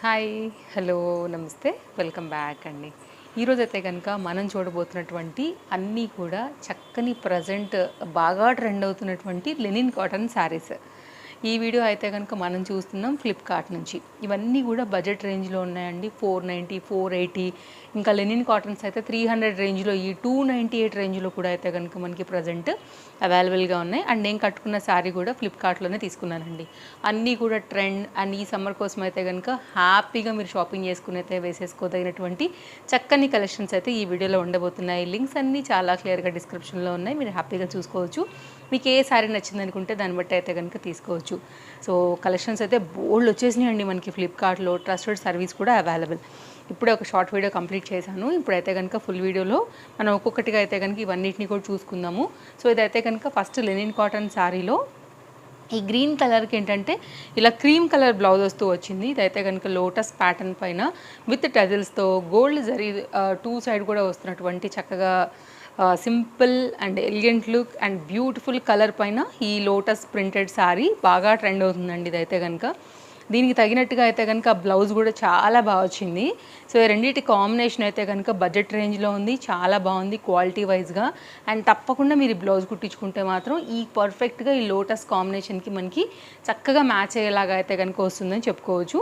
Hi, hello, నమస్తే, welcome back అండి. ఈరోజైతే కనుక మనం చూడబోతున్నటువంటి అన్నీ కూడా చక్కని ప్రజెంట్ బాగా ట్రెండ్ అవుతున్నటువంటి లెనిన్ కాటన్ శారీస్. ఈ వీడియో అయితే కనుక మనం చూస్తున్నాం ఫ్లిప్కార్ట్ నుంచి. ఇవన్నీ కూడా బడ్జెట్ రేంజ్లో ఉన్నాయండి. 490, 480, ఇంకా లెనిన్ కాటన్స్ అయితే 300 రేంజ్లో, ఈ 298 రేంజ్లో కూడా అయితే కనుక మనకి ప్రజెంట్ అవైలబుల్గా ఉన్నాయి. అండ్ నేను కట్టుకున్న శారీ కూడా ఫ్లిప్కార్ట్లోనే తీసుకున్నానండి. అన్నీ కూడా ట్రెండ్ అండ్ ఈ సమ్మర్ కోసం అయితే కనుక హ్యాపీగా మీరు షాపింగ్ చేసుకుని అయితే వేసేసుకోదగినటువంటి చక్కని కలెక్షన్స్ అయితే ఈ వీడియోలో ఉండబోతున్నాయి. లింక్స్ అన్నీ చాలా క్లియర్గా డిస్క్రిప్షన్లో ఉన్నాయి, మీరు హ్యాపీగా చూసుకోవచ్చు. మీకు ఏ శారీ నచ్చింది అనుకుంటే దాన్ని బట్టి అయితే కనుక తీసుకోవచ్చు. సో కలెక్షన్స్ అయితే బోల్డ్ వచ్చేసినాయండి మనకి ఫ్లిప్కార్ట్లో. ట్రస్టెడ్ సర్వీస్ కూడా అవైలబుల్. ఇప్పుడే ఒక షార్ట్ వీడియో కంప్లీట్ చేశాను. ఇప్పుడైతే కనుక ఫుల్ వీడియోలో మనం ఒక్కొక్కటిగా అయితే కనుక ఇవన్నిటిని కూడా చూసుకుందాము. సో ఇదైతే కనుక ఫస్ట్ లెనిన్ కాటన్ శారీలో ఈ గ్రీన్ కలర్కి ఏంటంటే ఇలా క్రీమ్ కలర్ బ్లౌజ్ వస్తూ వచ్చింది. ఇదైతే కనుక లోటస్ ప్యాటర్న్ పైన విత్ టజిల్స్తో గోల్డ్ జరీ టూ సైడ్ కూడా వస్తున్నటువంటి చక్కగా simple and elegant look and beautiful colour పైన ఈ లోటస్ ప్రింటెడ్ శారీ బాగా ట్రెండ్ అవుతుందండి. ఇదైతే కనుక దీనికి తగినట్టుగా అయితే కనుక బ్లౌజ్ కూడా చాలా బాగా వచ్చింది. సో రెండింటి కాంబినేషన్ అయితే కనుక బడ్జెట్ రేంజ్లో ఉంది, చాలా బాగుంది క్వాలిటీ వైజ్గా. అండ్ తప్పకుండా మీరు బ్లౌజ్ కుట్టించుకుంటే మాత్రం ఈ పర్ఫెక్ట్గా ఈ లోటస్ కాంబినేషన్కి మనకి చక్కగా మ్యాచ్ అయ్యేలాగా అయితే కనుక వస్తుందని చెప్పుకోవచ్చు.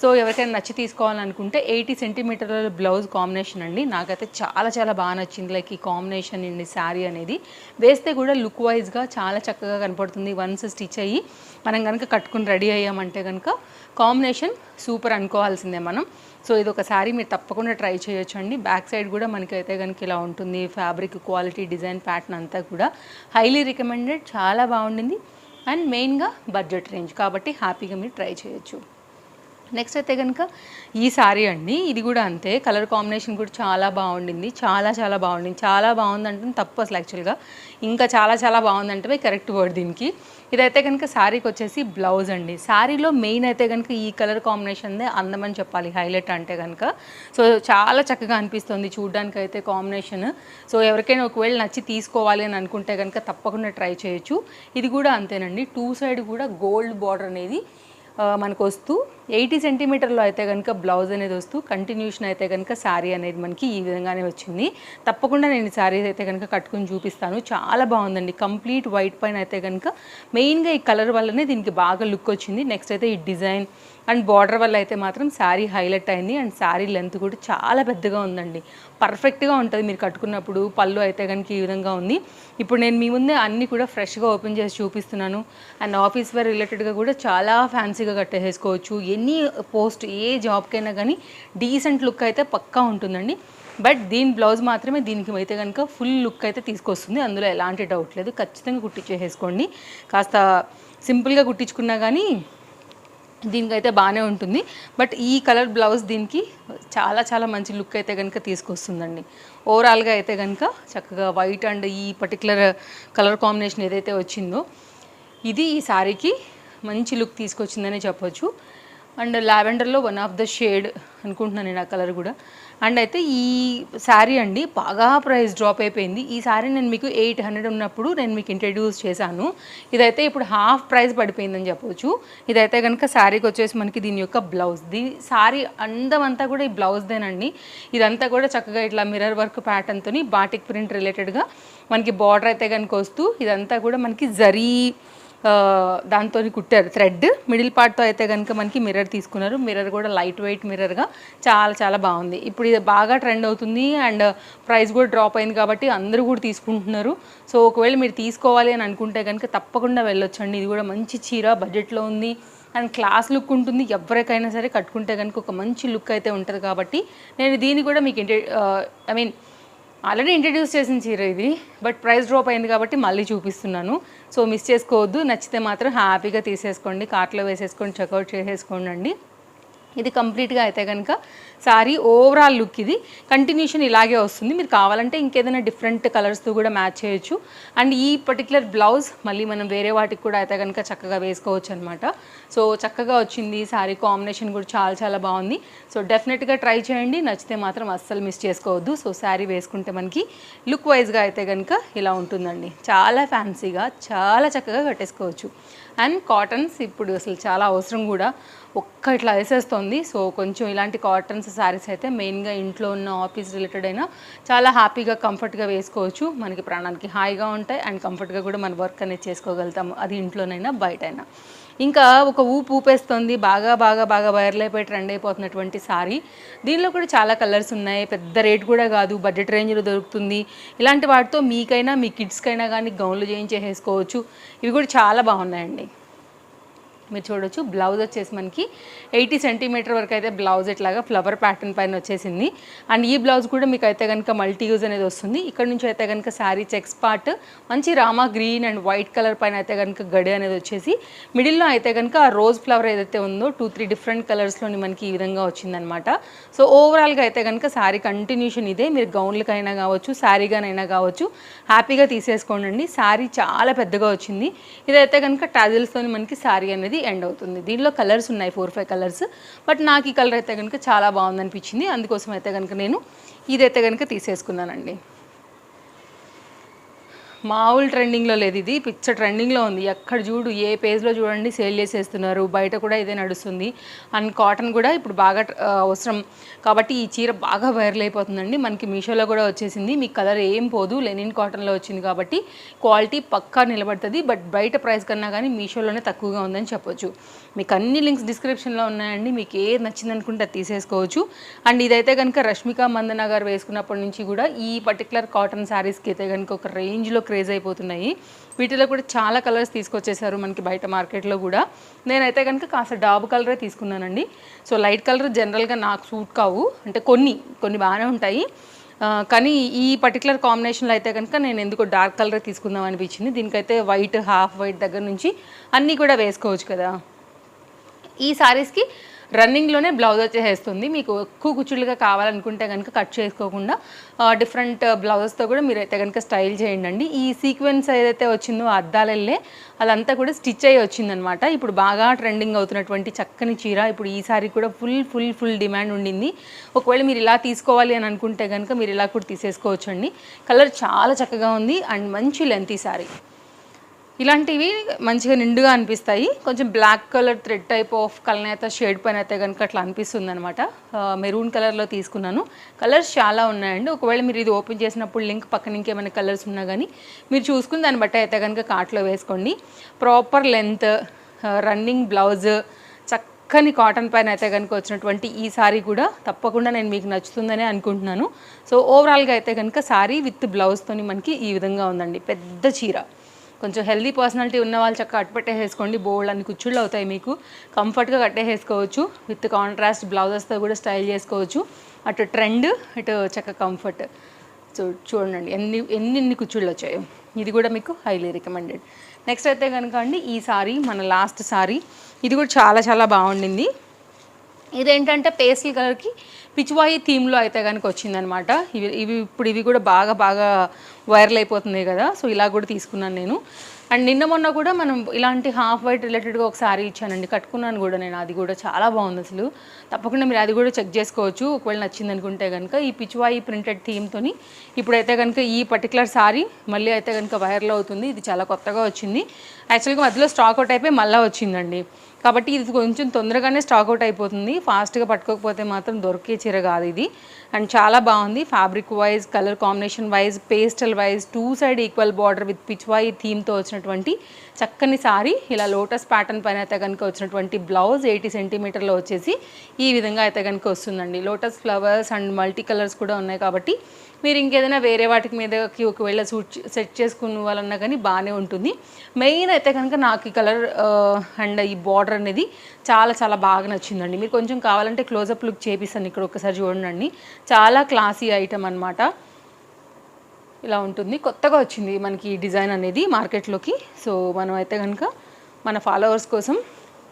సో ఎవరికైనా నచ్చి తీసుకోవాలనుకుంటే 80 సెంటీమీటర్ల బ్లౌజ్ కాంబినేషన్ అండి. నాకైతే చాలా చాలా బాగా నచ్చింది. లైక్ ఈ కాంబినేషన్ అండి శారీ అనేది వేస్తే కూడా లుక్ వైజ్గా చాలా చక్కగా కనపడుతుంది. వన్స్ స్టిచ్ అయ్యి మనం కనుక కట్టుకుని రెడీ అయ్యామంటే కనుక కాంబినేషన్ సూపర్ అనుకోవాల్సిందే మనం. సో ఇది ఒక శారీ మీరు తప్పకుండా ట్రై చేయొచ్చు అండి. బ్యాక్ సైడ్ కూడా మనకైతే కనుక ఇలా ఉంటుంది. ఫ్యాబ్రిక్ క్వాలిటీ, డిజైన్, ప్యాటర్న్ అంతా కూడా హైలీ రికమెండెడ్, చాలా బాగుండింది. అండ్ మెయిన్గా బడ్జెట్ రేంజ్ కాబట్టి హ్యాపీగా మీరు ట్రై చేయొచ్చు. నెక్స్ట్ అయితే కనుక ఈ శారీ అండి. ఇది కూడా అంతే, కలర్ కాంబినేషన్ కూడా చాలా బాగుండింది. చాలా చాలా బాగుండింది. చాలా బాగుందంటే తప్పు అసలు యాక్చువల్గా, ఇంకా చాలా చాలా బాగుందంటే కరెక్ట్ వర్డ్ దీనికి. ఇదైతే కనుక శారీకి వచ్చేసి బ్లౌజ్ అండి. శారీలో మెయిన్ అయితే కనుక ఈ కలర్ కాంబినేషన్దే అందమని చెప్పాలి, హైలైట్ అంటే కనుక. సో చాలా చక్కగా అనిపిస్తుంది చూడడానికి అయితే కాంబినేషన్. సో ఎవరికైనా ఒకవేళ నచ్చి తీసుకోవాలి అని అనుకుంటే కనుక తప్పకుండా ట్రై చేయొచ్చు. ఇది కూడా అంతేనండి, టూ సైడ్ కూడా గోల్డ్ బార్డర్ అనేది మనకు వస్తూ 80 సెంటీమీటర్లో అయితే కనుక బ్లౌజ్ అనేది వస్తూ కంటిన్యూషన్ అయితే కనుక శారీ అనేది మనకి ఈ విధంగానే వచ్చింది. తప్పకుండా నేను శారీ అయితే కనుక కట్టుకుని చూపిస్తాను. చాలా బాగుందండి. కంప్లీట్ వైట్ పైన అయితే కనుక మెయిన్గా ఈ కలర్ వల్లనే దీనికి బాగా లుక్ వచ్చింది. నెక్స్ట్ అయితే ఈ డిజైన్ అండ్ బార్డర్ వల్ల అయితే మాత్రం శారీ హైలైట్ అయింది. అండ్ శారీ లెంత్ కూడా చాలా పెద్దగా ఉందండి, పర్ఫెక్ట్గా ఉంటుంది మీరు కట్టుకున్నప్పుడు. పళ్ళు అయితే కనుక ఈ విధంగా ఉంది. ఇప్పుడు నేను మీ ముందే అన్నీ కూడా ఫ్రెష్గా ఓపెన్ చేసి చూపిస్తున్నాను. అండ్ ఆఫీస్ వేర్ రిలేటెడ్గా కూడా చాలా ఫ్యాన్సీగా కట్టేసుకోవచ్చు. ఎనీ పోస్ట్ ఏ జాబ్కైనా కానీ డీసెంట్ లుక్ అయితే పక్కా ఉంటుందండి. బట్ దీని బ్లౌజ్ మాత్రమే దీనికి అయితే కనుక ఫుల్ లుక్ అయితే తీసుకొస్తుంది, అందులో ఎలాంటి డౌట్ లేదు. ఖచ్చితంగా కుట్టించేసుకోండి. కాస్త సింపుల్గా కుట్టించుకున్నా కానీ దీనికైతే బాగానే ఉంటుంది. బట్ ఈ కలర్ బ్లౌజ్ దీనికి చాలా చాలా మంచి లుక్ అయితే కనుక తీసుకొస్తుందండి. ఓవరాల్గా అయితే కనుక చక్కగా వైట్ అండ్ ఈ పర్టికులర్ కలర్ కాంబినేషన్ ఏదైతే వచ్చిందో ఇది ఈ శారీకి మంచి లుక్ తీసుకొచ్చిందని చెప్పొచ్చు. అండ్ లావెండర్లో వన్ ఆఫ్ ద షేడ్ అనుకుంటున్నాను నేను ఆ కలర్ కూడా. అండ్ అయితే ఈ శారీ అండి బాగా ప్రైస్ డ్రాప్ అయిపోయింది. ఈ శారీ నేను మీకు 800 ఉన్నప్పుడు నేను మీకు ఇంట్రడ్యూస్ చేశాను. ఇదైతే ఇప్పుడు హాఫ్ ప్రైస్ పడిపోయిందని చెప్పవచ్చు. ఇదైతే కనుక శారీకి వచ్చేసి మనకి దీని యొక్క బ్లౌజ్, శారీ అందం అంతా కూడా ఈ బ్లౌజ్దేనండి. ఇదంతా కూడా చక్కగా ఇట్లా మిర్రర్ వర్క్ ప్యాటర్న్తో బాటిక్ ప్రింట్ రిలేటెడ్గా మనకి బార్డర్ అయితే కనుక వస్తూ ఇదంతా కూడా మనకి జరీ దాంతో కుట్టారు. థ్రెడ్ మిడిల్ పార్ట్తో అయితే కనుక మనకి మిర్రర్ తీసుకున్నారు. మిర్రర్ కూడా లైట్ వెయిట్ మిర్రర్గా చాలా చాలా బాగుంది. ఇప్పుడు ఇది బాగా ట్రెండ్ అవుతుంది అండ్ ప్రైస్ కూడా డ్రాప్ అయింది కాబట్టి అందరూ కూడా తీసుకుంటున్నారు. సో ఒకవేళ మీరు తీసుకోవాలి అని అనుకుంటే కనుక తప్పకుండా వెళ్ళొచ్చండి. ఇది కూడా మంచి చీర, బడ్జెట్లో ఉంది అండ్ క్లాస్ లుక్ ఉంటుంది. ఎవరికైనా సరే కట్టుకుంటే కనుక ఒక మంచి లుక్ అయితే ఉంటుంది కాబట్టి నేను దీన్ని కూడా మీకు ఆల్రెడీ ఇంట్రడ్యూస్ చేసిన చీర ఇది, బట్ ప్రైస్ డ్రాప్ అయింది కాబట్టి మళ్ళీ చూపిస్తున్నాను. సో మిస్ చేసుకోవద్దు. నచ్చితే మాత్రం హ్యాపీగా తీసేసుకోండి, కార్ట్లో వేసేసుకొని చెక్అవుట్ చేసేసుకోండి. ఇది కంప్లీట్గా అయితే కనుక శారీ ఓవరాల్ లుక్ ఇది కంటిన్యూషన్ ఇలాగే వస్తుంది. మీరు కావాలంటే ఇంకేదైనా డిఫరెంట్ కలర్స్తో కూడా మ్యాచ్ చేయొచ్చు. అండ్ ఈ పర్టికులర్ బ్లౌజ్ మళ్ళీ మనం వేరే వాటికి కూడా అయితే కనుక చక్కగా వేసుకోవచ్చు అనమాట. సో చక్కగా వచ్చింది. శారీ కాంబినేషన్ కూడా చాలా చాలా బాగుంది. సో డెఫినెట్గా ట్రై చేయండి. నచ్చితే మాత్రం అస్సలు మిస్ చేసుకోవద్దు. సో శారీ వేసుకుంటే మనకి లుక్ వైజ్గా అయితే కనుక ఇలా ఉంటుందండి. చాలా ఫ్యాన్సీగా చాలా చక్కగా కట్టేసుకోవచ్చు. అండ్ కాటన్స్ ఇప్పుడు అసలు చాలా అవసరం కూడా, ఒక్క ఇట్లా వేసేస్తుంది. సో కొంచెం ఇలాంటి కాటన్స్ శారీస్ అయితే మెయిన్గా ఇంట్లో ఉన్న ఆఫీస్ రిలేటెడ్ అయినా చాలా హ్యాపీగా కంఫర్ట్గా వేసుకోవచ్చు. మనకి ప్రాణానికి హాయిగా ఉంటాయి అండ్ కంఫర్ట్గా కూడా మన వర్క్ అనేది చేసుకోగలుగుతాము, అది ఇంట్లోనైనా బయటైనా. ఇంకా ఒక ఊపేస్తుంది, బాగా బాగా బాగా వైరల్ అయిపోయి ట్రెండ్ అయిపోతున్నటువంటి సారీ. దీనిలో కూడా చాలా కలర్స్ ఉన్నాయి, పెద్ద రేట్ కూడా కాదు, బడ్జెట్ రేంజ్లో దొరుకుతుంది. ఇలాంటి వాటితో మీకైనా మీ కిడ్స్కైనా కానీ గౌన్లు చేయించేసుకోవచ్చు. ఇవి కూడా చాలా బాగున్నాయండి. మీరు చూడొచ్చు, బ్లౌజ్ వచ్చేసి మనకి 80 సెంటీమీటర్ వరకు అయితే బ్లౌజ్ ఇట్లాగా ఫ్లవర్ ప్యాటర్న్ పైన వచ్చేసింది. అండ్ ఈ బ్లౌజ్ కూడా మీకు అయితే కనుక మల్టీ యూజ్ అనేది వస్తుంది. ఇక్కడ నుంచి అయితే కనుక శారీ చెక్స్ పార్ట్ మంచి Rama green and white colour పైన అయితే కనుక గడి అనేది వచ్చేసి మిడిల్లో అయితే కనుక ఆ రోజ్ ఫ్లవర్ ఏదైతే ఉందో 2-3 డిఫరెంట్ కలర్స్లోని మనకి ఈ విధంగా వచ్చిందనమాట. సో ఓవరాల్గా అయితే కనుక శారీ కంటిన్యూషన్ ఇదే. మీరు గౌన్లకైనా కావచ్చు, శారీగానైనా కావచ్చు, హ్యాపీగా తీసేసుకోండి. శారీ చాలా పెద్దగా వచ్చింది. ఇదైతే కనుక టాజిల్స్తో మనకి శారీ అనేది ఎండ్ అవుతుంది. దీనిలో కలర్స్ ఉన్నాయి 4-5 కలర్స్, బట్ నాకు ఈ కలర్ అయితే కనుక చాలా బాగుందనిపించింది. అందుకోసం అయితే కనుక నేను ఇదైతే కనుక తీసేసుకున్నానండి. మామూలు ట్రెండింగ్లో లేదు, ఇది పిచ్చ ట్రెండింగ్లో ఉంది. ఎక్కడ చూడు, ఏ పేజ్లో చూడండి సేల్ చేసేస్తున్నారు, బయట కూడా ఇదే నడుస్తుంది. అండ్ కాటన్ కూడా ఇప్పుడు బాగా అవసరం కాబట్టి ఈ చీర బాగా వైరల్ అయిపోతుందండి. మనకి మీషోలో కూడా వచ్చేసింది. మీ కలర్ ఏం పోదు, లెనిన్ కాటన్లో వచ్చింది కాబట్టి క్వాలిటీ పక్కా నిలబడుతుంది. బట్ బయట ప్రైస్ కన్నా కానీ మీషోలోనే తక్కువగా ఉందని చెప్పొచ్చు. మీకు అన్ని లింక్స్ డిస్క్రిప్షన్లో ఉన్నాయండి, మీకు ఏది నచ్చింది అనుకుంటే అది తీసేసుకోవచ్చు. అండ్ ఇదైతే కనుక రష్మిక మందన గారు వేసుకున్నప్పటి నుంచి కూడా ఈ పర్టికులర్ కాటన్ శారీస్కి అయితే కనుక ఒక రేంజ్లో క్రేజ్ అయిపోతున్నాయి. వీటిలో కూడా చాలా కలర్స్ తీసుకొచ్చేసారు మనకి బయట మార్కెట్లో కూడా. నేనైతే కనుక కాస్త డాబు కలరే తీసుకున్నానండి. సో లైట్ కలర్ జనరల్గా నాకు సూట్ కావు, అంటే కొన్ని బాగానే ఉంటాయి, కానీ ఈ పర్టికులర్ కాంబినేషన్లో అయితే కనుక నేను ఎందుకో డార్క్ కలరే తీసుకుందాం అనిపించింది. దీనికైతే వైట్, హాఫ్ వైట్ దగ్గర నుంచి అన్నీ కూడా వేసుకోవచ్చు కదా. ఈ శారీస్కి రన్నింగ్లోనే బ్లౌజ్ వచ్చేస్తుంది. మీకు ఎక్కువ కుచ్చులుగా కావాలనుకుంటే కనుక కట్ చేసుకోకుండా డిఫరెంట్ బ్లౌజెస్తో కూడా మీరైతే కనుక స్టైల్ చేయండి. ఈ సీక్వెన్స్ ఏదైతే వచ్చిందో అద్దాలెళ్ళే అదంతా కూడా స్టిచ్ అయ్యి వచ్చిందనమాట. ఇప్పుడు బాగా ట్రెండింగ్ అవుతున్నటువంటి చక్కని చీర ఇప్పుడు ఈ సారీ కూడా ఫుల్ డిమాండ్ ఉండింది. ఒకవేళ మీరు ఇలా తీసుకోవాలి అని అనుకుంటే కనుక మీరు ఇలా కూడా తీసేసుకోవచ్చు అండి. కలర్ చాలా చక్కగా ఉంది అండ్ మంచి లెంత్ ఈ సారీ. ఇలాంటివి మంచిగా నిండుగా అనిపిస్తాయి. కొంచెం black colour thread type of కలనేత షేడ్ పైన అయితే కనుక అట్లా అనిపిస్తుంది అనమాట. మెరూన్ కలర్లో తీసుకున్నాను. కలర్స్ చాలా ఉన్నాయండి. ఒకవేళ మీరు ఇది ఓపెన్ చేసినప్పుడు లింక్ పక్కన ఇంకేమైనా కలర్స్ ఉన్నా కానీ మీరు చూసుకుని దాన్ని బట్టి అయితే కనుక కార్ట్లో వేసుకోండి. ప్రాపర్ లెంత్, రన్నింగ్ బ్లౌజ్, చక్కని కాటన్ పైన అయితే కనుక వచ్చినటువంటి ఈ సారీ కూడా తప్పకుండా నేను మీకు నచ్చుతుందని అనుకుంటున్నాను. సో ఓవరాల్గా అయితే కనుక సారీ విత్ బ్లౌజ్తోని మనకి ఈ విధంగా ఉందండి. పెద్ద చీర, కొంచెం హెల్దీ పర్సనాలిటీ ఉన్న వాళ్ళు చక్కగా కట్టుపెట్టేసుకోండి. బోల్డ్ అన్ని కుచ్చుళ్ళు అవుతాయి, మీకు కంఫర్ట్గా కట్టేసుకోవచ్చు. విత్ కాంట్రాస్ట్ బ్లౌజెస్తో కూడా స్టైల్ చేసుకోవచ్చు. అటు ట్రెండ్, ఇటు చక్కగా కంఫర్ట్. చూడండి ఎన్ని కుచ్చుళ్ళు వచ్చాయో. ఇది కూడా మీకు హైలీ రికమెండెడ్. నెక్స్ట్ అయితే కనుక అండి ఈ సారీ మన లాస్ట్ సారీ. ఇది కూడా చాలా బాగుండింది. ఇదేంటంటే పేస్టల్ కలర్కి పిచ్వాయి థీమ్లో అయితే కనుక వచ్చిందనమాట. ఇవి కూడా బాగా వైరల్ అయిపోతున్నాయి కదా. సో ఇలా కూడా తీసుకున్నాను నేను. అండ్ నిన్న మొన్న కూడా మనం ఇలాంటి హాఫ్ వైట్ రిలేటెడ్గా ఒక శారీ ఇచ్చానండి, కట్టుకున్నాను కూడా నేను. అది కూడా చాలా బాగుంది అసలు. తప్పకుండా మీరు అది కూడా చెక్ చేసుకోవచ్చు ఒకవేళ నచ్చింది అనుకుంటే కనుక. ఈ పిచ్వాయి ప్రింటెడ్ థీమ్తోని ఇప్పుడైతే కనుక ఈ పర్టికులర్ శారీ మళ్ళీ అయితే కనుక వైరల్ అవుతుంది. ఇది చాలా కొత్తగా వచ్చింది. యాక్చువల్గా మధ్యలో స్టాక్ అవుట్ అయిపోయి మళ్ళీ వచ్చిందండి. కాబట్టి ఇది కొంచెం తొందరగానే స్టాక్ అవుట్ అయిపోతుంది. ఫాస్ట్గా పట్టుకోకపోతే మాత్రం దొరికే చీర కాదు ఇది. అండ్ చాలా బాగుంది. Fabric wise, colour combination wise, pastel wise, 2 side equal border with pichwai థీమ్తో వచ్చినటువంటి చక్కని సారీ. ఇలా లోటస్ ప్యాటర్న్ పైన అయితే కనుక వచ్చినటువంటి బ్లౌజ్ 80 సెంటీమీటర్లో వచ్చేసి ఈ విధంగా అయితే కనుక వస్తుందండి. Lotus flowers and multi colours కూడా ఉన్నాయి కాబట్టి మీరు ఇంకేదైనా వేరే వాటికి మీదకి ఒకవేళ సెట్ చేసుకున్న వాళ్ళన్నా కానీ బాగానే ఉంటుంది. మెయిన్ అయితే కనుక నాకు ఈ కలర్ అండ్ ఈ బార్డర్ అనేది చాలా బాగా నచ్చిందండి. మీరు కొంచెం కావాలంటే క్లోజప్ లుక్ చేపిస్తాను, ఇక్కడ ఒకసారి చూడండి. చాలా క్లాసీ ఐటమ్ అనమాట. ఇలా ఉంటుంది. కొత్తగా వచ్చింది మనకి ఈ డిజైన్ అనేది మార్కెట్లోకి. సో మనం అయితే కనుక మన ఫాలోవర్స్ కోసం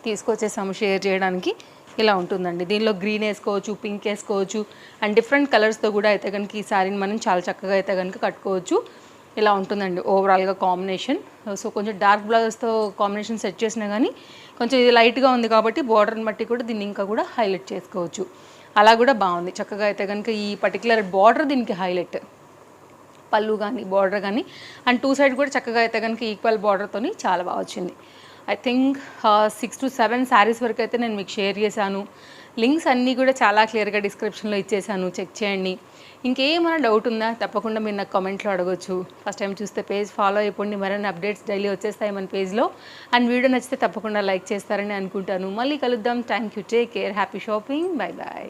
తీసుకొచ్చేసాము షేర్ చేయడానికి. ఇలా ఉంటుందండి. దీనిలో గ్రీన్ వేసుకోవచ్చు, పింక్ వేసుకోవచ్చు అండ్ డిఫరెంట్ కలర్స్తో కూడా అయితే కనుక ఈ శారీని మనం చాలా చక్కగా అయితే కనుక కట్టుకోవచ్చు. ఇలా ఉంటుందండి ఓవరాల్గా కాంబినేషన్. సో కొంచెం డార్క్ బ్లౌజెస్తో కాంబినేషన్ సెట్ చేసినా కానీ కొంచెం ఇది లైట్గా ఉంది కాబట్టి బార్డర్ని బట్టి కూడా దీన్ని ఇంకా కూడా హైలైట్ చేసుకోవచ్చు. అలా కూడా బాగుంది. చక్కగా అయితే కనుక ఈ పర్టికులర్ బార్డర్ దీనికి హైలైట్. పళ్ళు కానీ బార్డర్ కానీ అండ్ 2 సైడ్ కూడా చక్కగా అయితే కనుక ఈక్వల్ బార్డర్తో చాలా బాగా వచ్చింది. ఐ థింక్ 6 to 7 శారీస్ వరకు అయితే నేను మీకు షేర్ చేశాను. లింక్స్ అన్నీ కూడా చాలా క్లియర్గా డిస్క్రిప్షన్లో ఇచ్చేసాను, చెక్ చేయండి. ఇంకేమైనా డౌట్ ఉందా తప్పకుండా మీరు నాకు కామెంట్లో అడగొచ్చు. ఫస్ట్ టైం చూస్తే పేజ్ ఫాలో అయిపోండి, మరిన్ని అప్డేట్స్ డైలీ వచ్చేస్తాయి మన పేజ్లో. అండ్ వీడియో నచ్చితే తప్పకుండా లైక్ చేస్తారని అనుకుంటాను. మళ్ళీ కలుద్దాం. Thank you, take care, happy shopping, bye bye.